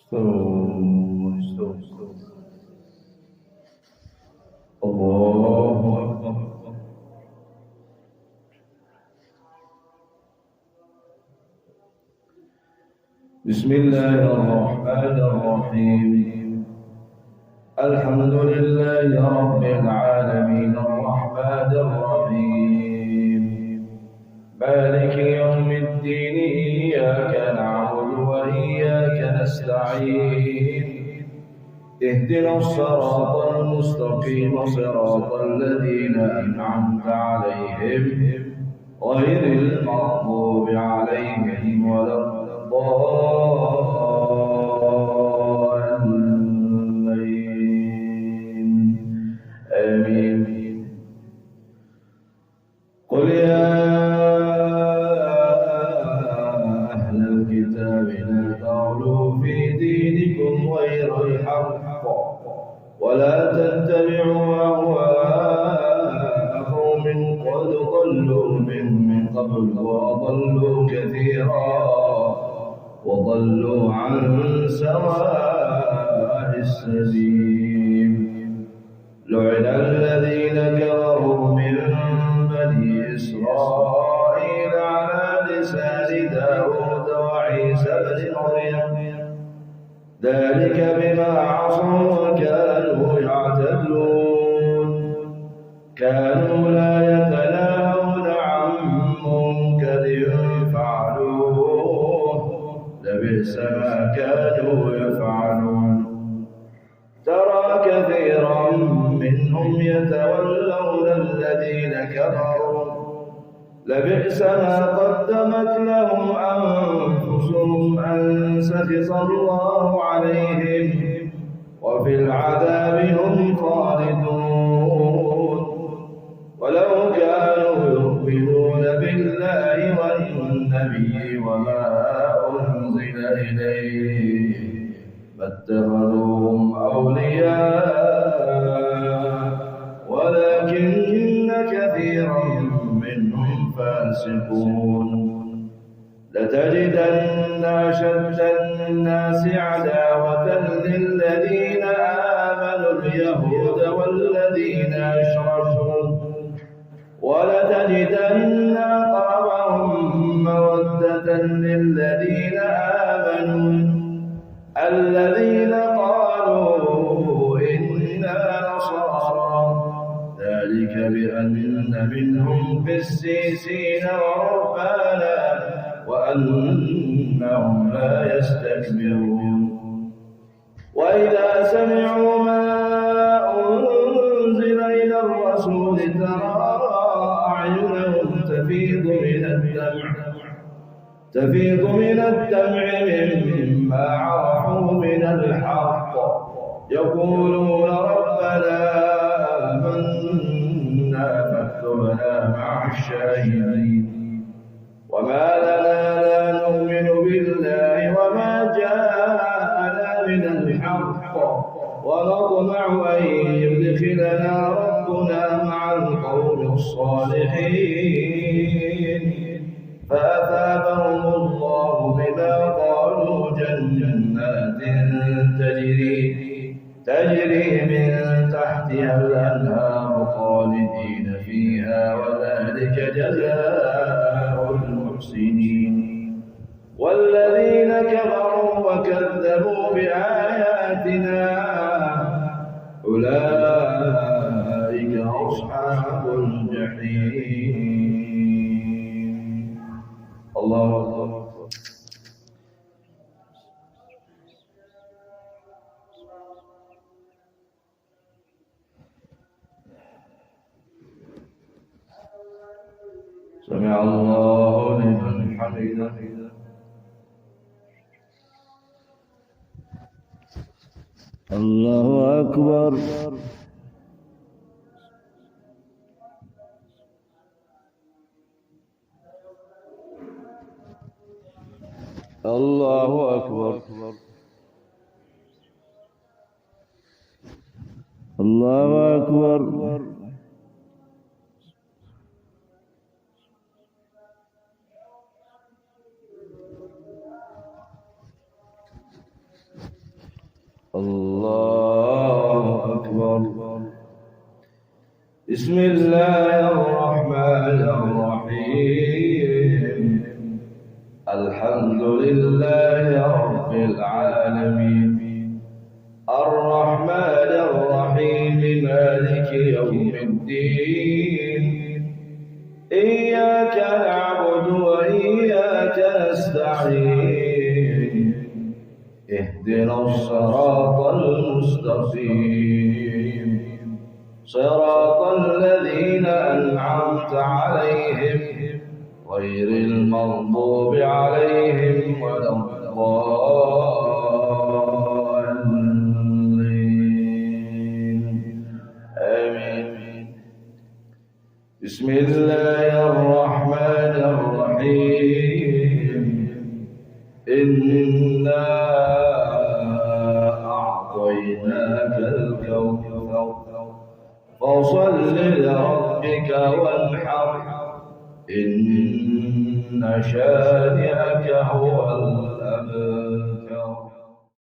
استووا. الله أكبر. بسم الله الرحمن الرحيم. الحمد لله رب العالمين الرحمن الرحيم مالك يوم الدين إياك نعبد وإياك نستعين اهدنا الصراط المستقيم صراط الذين أنعمت عليهم غير المغضوب عليهم ولا الضالين آمين. قل يا أهل الكتاب لا تغلوا في دينكم غير الحق ولا تتبعوا أهواء قوم قد ضلوا من قبل وأضلوا كثيرا وضلوا عن سواء السبيل. لعن الذين كفروا من بني إسرائيل على لسان داود وعيسى بن مريم ذلك بما عصوا وكانوا يعتدون كانوا لا يتناهون عن منكر فعلوه لبئس ما كانوا يفعلون. ترى كثيرا منهم يتولون الذين كفروا لبئس ما قدمت لهم أنفسهم أن سخط الله عليهم وفي العذاب هم خالدون. ولو كانوا يؤمنون بالله والنبي وما أنزل إليه فاتخذوهم أولياء ولكن كثيرا منهم فاسقون. لتجدن أشد الناس عداوة للذين آمنوا اليهود والذين أشركوا ولتجدن أقربهم مودة للذين آمنوا الذين قالوا إنا نصارى ذلك بأن منهم قسيسين ورهبانا وأنهم لا يستكبرون. وإذا سمعوا ما أنزل إلى الرسول ترى أعينهم تفيض من الدمع مما عرفوا من الحق يقولون ربنا آمنا فاكتبنا مع الشاهدين. وما لنا لا نؤمن بالله وما جاءنا من الحق ونطمع أن يدخلنا ربنا مع القوم الصالحين فأثابهم الله بما قالوا جنات تجري من تحتها الأنهار خالدين فيها وذلك جزاء المحسنين. والذين كفروا وكذبوا بآياتنا أولئك أصحاب الجحيم. الله أكبر. سمع الله لمن حمده. الله أكبر. الله أكبر. الله أكبر. الله أكبر. بسم الله الرحمن الرحيم. الحمد لله رب العالمين الرحمن الرحيم مالك يوم الدين إياك نعبد وإياك نستعين اهدنا الصراط المستقيم صراط الذين أنعمت عليهم غير المغضوب عليهم ولا الضالين آمين. بسم الله الرحمن الرحيم. إنا أعطيناك الكوثر فصل لربك وانحر إن شانئك هو الأبتر.